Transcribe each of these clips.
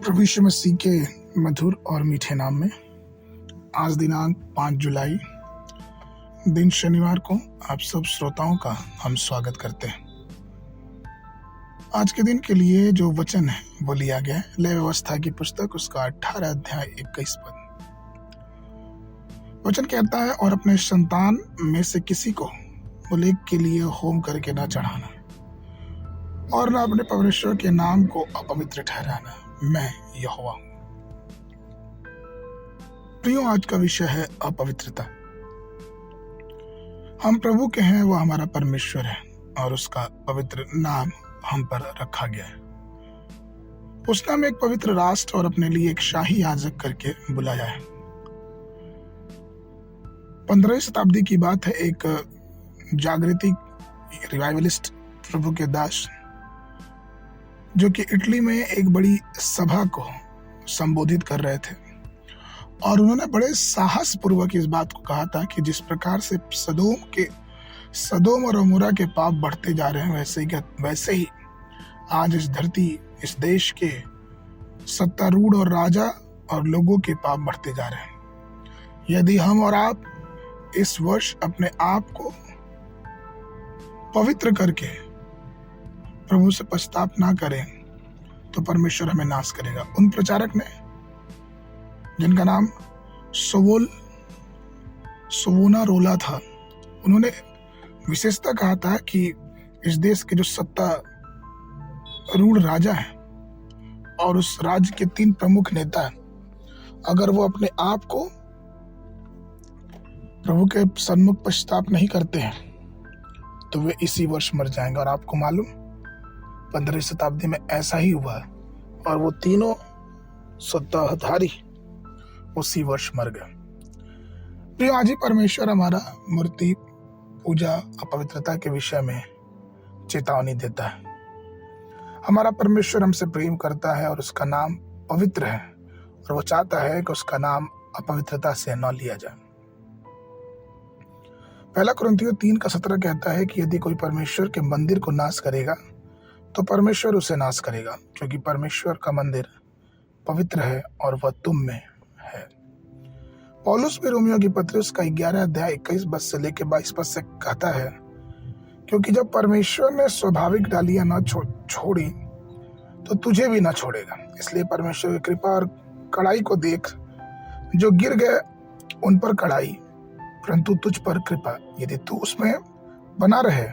प्रभु यीशु मसीह के मधुर और मीठे नाम में आज दिनांक 5 जुलाई दिन शनिवार को आप सब श्रोताओं का हम स्वागत करते हैं। आज के दिन के लिए जो वचन है वो लिया गया है लय व्यवस्था की पुस्तक उसका 18 अध्याय 21 पद। वचन कहता है, और अपने संतान में से किसी को मुलेक के लिए होम करके न चढ़ाना और न अपने परमेश्वर के नाम को अपवित्र ठहराना, मैं यहोवा हूं। प्रियो, आज का विषय है अपवित्रता। हम प्रभु के हैं, वह हमारा परमेश्वर है और उसका पवित्र नाम हम पर रखा गया है। उसने हमें एक पवित्र राष्ट्र और अपने लिए एक शाही याजक करके बुलाया है। 15वीं शताब्दी की बात है। एक जागृति रिवाइवलिस्ट प्रभु के दास जो कि इटली में एक बड़ी सभा को संबोधित कर रहे थे, और उन्होंने बड़े साहस पूर्वक इस बात को कहा था कि जिस प्रकार से सदोम और अमोरा के पाप बढ़ते जा रहे हैं, वैसे ही आज इस धरती, इस देश के सत्तारूढ़ और राजा और लोगों के पाप बढ़ते जा रहे हैं। यदि हम और आप इस वर्ष अपने आप को पवित्र करके प्रभु से पश्चाताप ना करें तो परमेश्वर हमें नाश करेगा। उन प्रचारक ने, जिनका नाम सोवोनारोला था, उन्होंने विशेषता कहा था कि इस देश के जो सत्तारूढ़ राजा हैं और उस राज्य के 3 प्रमुख नेता, अगर वो अपने आप को प्रभु के सन्मुख पश्चाताप नहीं करते हैं तो वे इसी वर्ष मर जाएंगे। और आपको मालूम, 15वीं शताब्दी में ऐसा ही हुआ और वो तीनों सत्ताधारी उसी वर्ष मर गए। प्रिय, आज ही परमेश्वर हमारा मूर्ति पूजा अपवित्रता के विषय में चेतावनी देता है। हमारा परमेश्वर हमसे प्रेम करता है और उसका नाम पवित्र है, और वो चाहता है कि उसका नाम अपवित्रता से न लिया जाए। 1 कुरिन्थियों 3:17 कहता है कि यदि कोई परमेश्वर के मंदिर को नाश करेगा तो परमेश्वर उसे नाश करेगा, क्योंकि परमेश्वर का मंदिर पवित्र है और वह तुम में है। पौलुस भी रोमियो की पत्री उसका 11 अध्याय 21 पद से लेकर 22 पद से कहता है, क्योंकि जब परमेश्वर ने स्वाभाविक डालियां न छोड़ी तो तुझे भी न छोड़ेगा। इसलिए परमेश्वर की कृपा और कड़ाई को देख, जो गिर गए उन पर कड़ाई, परंतु तुझ पर कृपा, यदि तू उसमें बना रहे,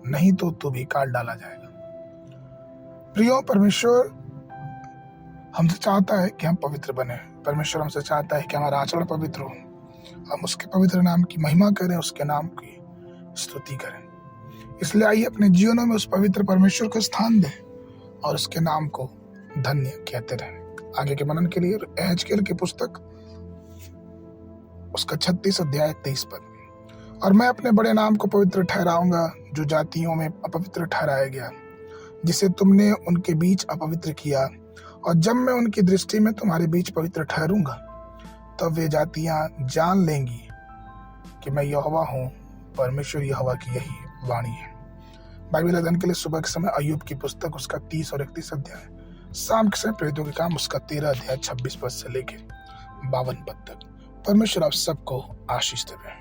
नहीं तो तू भी काट डाला जाएगा। प्रियो, परमेश्वर हमसे चाहता है कि हम पवित्र बने। परमेश्वर हमसे चाहता है कि हमारा आचरण पवित्र हो, हम उसके पवित्र नाम की महिमा करें, उसके नाम की स्तुति करें। इसलिए आइए अपने जीवनों में उस पवित्र परमेश्वर को स्थान दें और उसके नाम को धन्य कहते रहें। आगे के मनन के लिए एहेजकेल की पुस्तक उसका 36 अध्याय 23 पद। और मैं अपने बड़े नाम को पवित्र ठहराऊंगा, जो जातियों में अपवित्र ठहराया गया, जिसे तुमने उनके बीच अपवित्र किया। और जब मैं उनकी दृष्टि में तुम्हारे बीच पवित्र ठहरूंगा, तब वे जातियां जान लेंगी कि मैं यहोवा हूँ। परमेश्वर यहोवा की यही वाणी है। बाइबल अध्ययन के लिए सुबह के समय अय्यूब की पुस्तक उसका 30 और 31 अध्याय, शाम के समय प्रेरितों के काम उसका 13 अध्याय 26 पद से लेकर 52 पद तक। परमेश्वर आप सबको आशीष देवे।